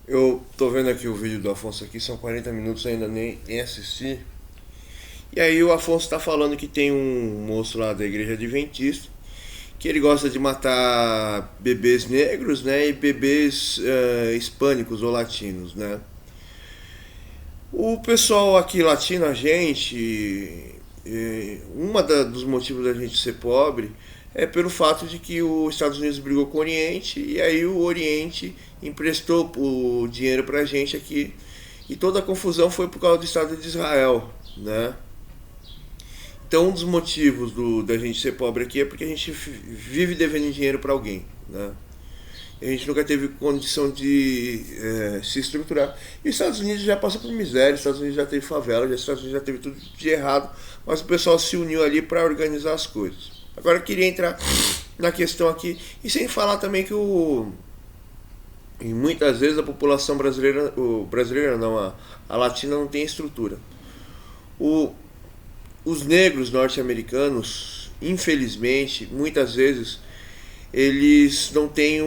Eu tô vendo aqui o vídeo do Afonso aqui, são 40 minutos, ainda nem assisti. E aí o Afonso tá falando que tem um moço lá da igreja adventista que ele gosta de matar bebês negros, né, e bebês hispânicos ou latinos, né. O pessoal aqui latino, a gente, dos motivos da gente ser pobre é pelo fato de que os Estados Unidos brigou com o Oriente e aí o Oriente emprestou o dinheiro pra gente aqui e toda a confusão foi por causa do Estado de Israel, né? Então um dos motivos da gente ser pobre aqui é porque a gente vive devendo dinheiro para alguém, né? A gente nunca teve condição de se estruturar. E os Estados Unidos já passou por miséria, os Estados Unidos já teve favela, os Estados Unidos já teve tudo de errado, mas o pessoal se uniu ali para organizar as coisas. Agora eu queria entrar na questão aqui, e sem falar também que e muitas vezes a população brasileira, o brasileira não, a latina não tem estrutura. O, os negros norte-americanos, infelizmente, muitas vezes eles não têm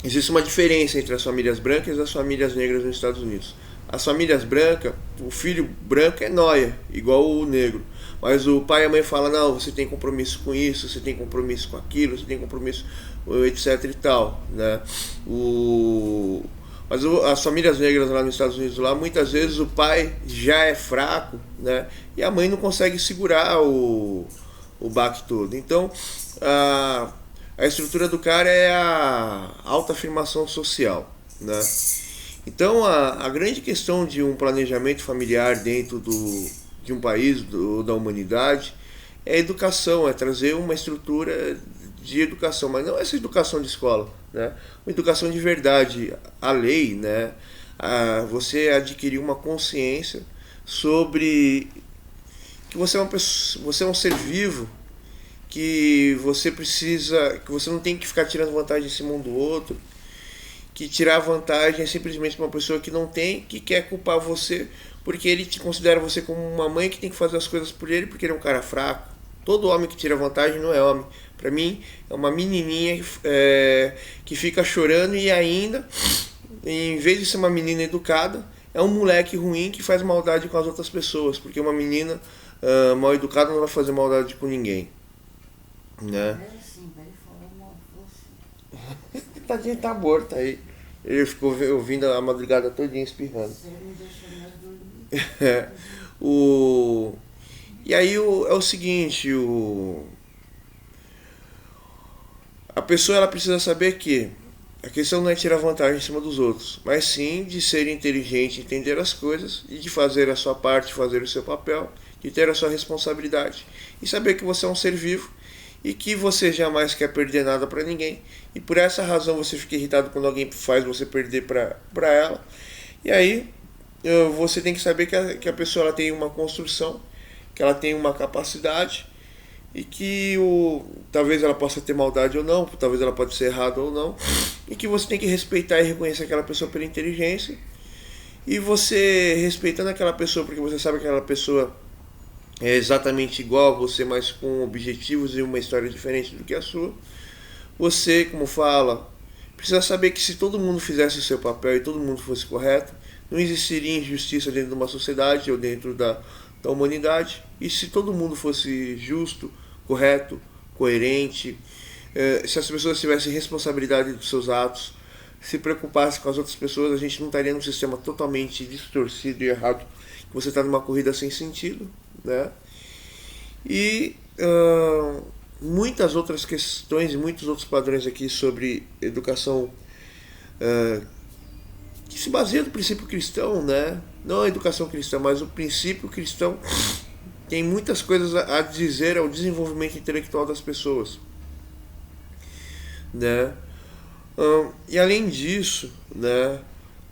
existe uma diferença entre as famílias brancas e as famílias negras nos Estados Unidos. As famílias brancas, o filho branco é nóia, igual o negro. Mas o pai e a mãe falam, não, você tem compromisso com isso, você tem compromisso com aquilo, você tem compromisso, etc e tal, né? Mas as famílias negras lá nos Estados Unidos, lá, muitas vezes o pai já é fraco, né? E a mãe não consegue segurar o baque todo. Então, a estrutura do cara é a autoafirmação social, né? Então, a grande questão de um planejamento familiar dentro de um país, da humanidade, é a educação, é trazer uma estrutura de educação, mas não essa educação de escola, né? Uma educação de verdade, a lei, né? Você adquirir uma consciência sobre que você é uma pessoa, você é um ser vivo, que você não tem que ficar tirando vantagem em cima um do outro, que tirar vantagem é simplesmente uma pessoa que não tem, que quer culpar você, porque ele te considera você como uma mãe que tem que fazer as coisas por ele, porque ele é um cara fraco. Todo homem que tira vantagem não é homem. Pra mim, é uma menininha que fica chorando e ainda, em vez de ser uma menina educada, é um moleque ruim que faz maldade com as outras pessoas, porque uma menina mal educada não vai fazer maldade com ninguém, né? É sim, vai falar mal de você. Tadinho tá morto aí. Ele ficou ouvindo a madrugada todinha espirrando. Você não deixa mais dormir. É, o... E aí é o seguinte, a pessoa ela precisa saber que a questão não é tirar vantagem em cima dos outros, mas sim de ser inteligente, entender as coisas e de fazer a sua parte, fazer o seu papel, de ter a sua responsabilidade e saber que você é um ser vivo e que você jamais quer perder nada para ninguém e por essa razão você fica irritado quando alguém faz você perder para ela. E aí você tem que saber que a pessoa ela tem uma construção, que ela tem uma capacidade e que talvez ela possa ter maldade ou não, talvez ela pode ser errada ou não, e que você tem que respeitar e reconhecer aquela pessoa pela inteligência, e você respeitando aquela pessoa porque você sabe que aquela pessoa é exatamente igual a você, mas com objetivos e uma história diferente do que a sua, você, como fala, precisa saber que se todo mundo fizesse o seu papel e todo mundo fosse correto, não existiria injustiça dentro de uma sociedade ou dentro da humanidade. E se todo mundo fosse justo, correto, coerente, se as pessoas tivessem responsabilidade dos seus atos, se preocupassem com as outras pessoas, a gente não estaria num sistema totalmente distorcido e errado, que você está numa corrida sem sentido, né? E muitas outras questões e muitos outros padrões aqui sobre educação que se baseia no princípio cristão, né? Não a educação cristã, mas o princípio cristão tem muitas coisas a dizer ao desenvolvimento intelectual das pessoas, né? E além disso, né,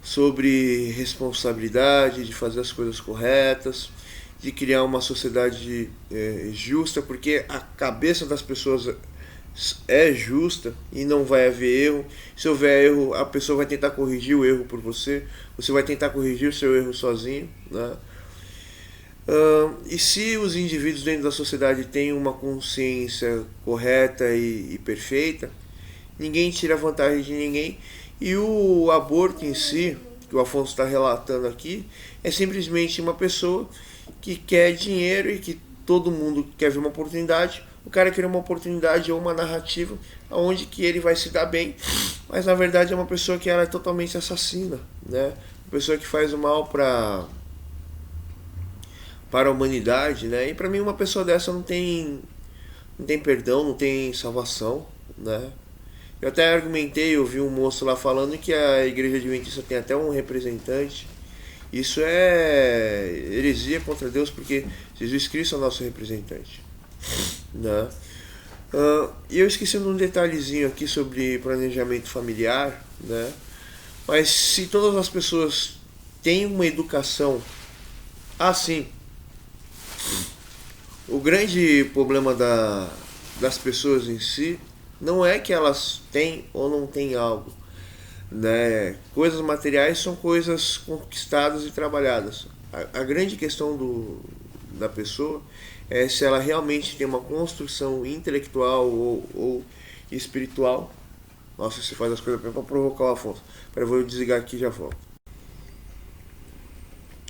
sobre responsabilidade de fazer as coisas corretas, de criar uma sociedade justa, porque a cabeça das pessoas é justa e não vai haver erro. Se houver erro, a pessoa vai tentar corrigir o erro por você, você vai tentar corrigir o seu erro sozinho, né? E se os indivíduos dentro da sociedade têm uma consciência correta e perfeita, ninguém tira vantagem de ninguém E o aborto em si, que o Afonso está relatando aqui, é simplesmente uma pessoa que quer dinheiro e que todo mundo quer ver uma oportunidade. O cara quer uma oportunidade ou uma narrativa onde que ele vai se dar bem, mas na verdade é uma pessoa que ela é totalmente assassina, né? Uma pessoa que faz o mal para a humanidade, né? E para mim uma pessoa dessa não tem perdão, não tem salvação, né? Eu até argumentei, eu vi um moço lá falando que a igreja adventista tem até um representante. Isso é heresia contra Deus, porque Jesus Cristo é o nosso representante, né? E eu esqueci de um detalhezinho aqui sobre planejamento familiar, né? Mas se todas as pessoas têm uma educação assim, o grande problema das pessoas em si não é que elas têm ou não têm algo, né? Coisas materiais são coisas conquistadas e trabalhadas. A grande questão da pessoa é se ela realmente tem uma construção intelectual ou espiritual. Nossa, você faz as coisas para provocar o Afonso. Peraí, eu vou desligar aqui e já volto.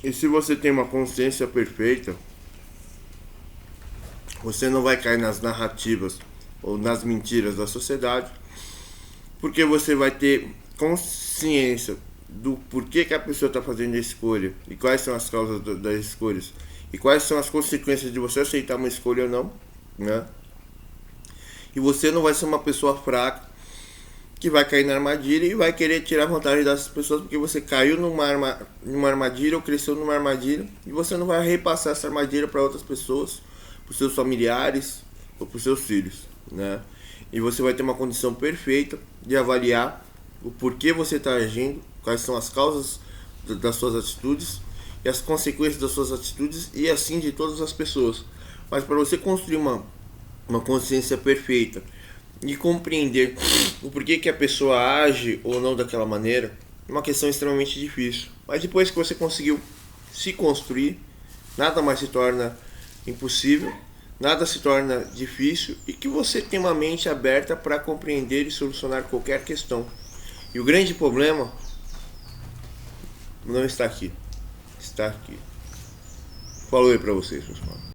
E se você tem uma consciência perfeita, você não vai cair nas narrativas ou nas mentiras da sociedade, porque você vai ter consciência do porquê que a pessoa está fazendo a escolha e quais são as causas das escolhas e quais são as consequências de você aceitar uma escolha ou não, né? E você não vai ser uma pessoa fraca que vai cair na armadilha e vai querer tirar vantagem dessas pessoas porque você caiu numa armadilha ou cresceu numa armadilha, e você não vai repassar essa armadilha para outras pessoas, para os seus familiares ou para os seus filhos, né? E você vai ter uma condição perfeita de avaliar o porquê você está agindo, quais são as causas das suas atitudes e as consequências das suas atitudes, e assim de todas as pessoas. Mas para você construir uma consciência perfeita e compreender o porquê que a pessoa age ou não daquela maneira, é uma questão extremamente difícil. Mas depois que você conseguiu se construir, nada mais se torna impossível, nada se torna difícil, e que você tem uma mente aberta para compreender e solucionar qualquer questão. E o grande problema não está aqui, está aqui. Falou aí para vocês, pessoal.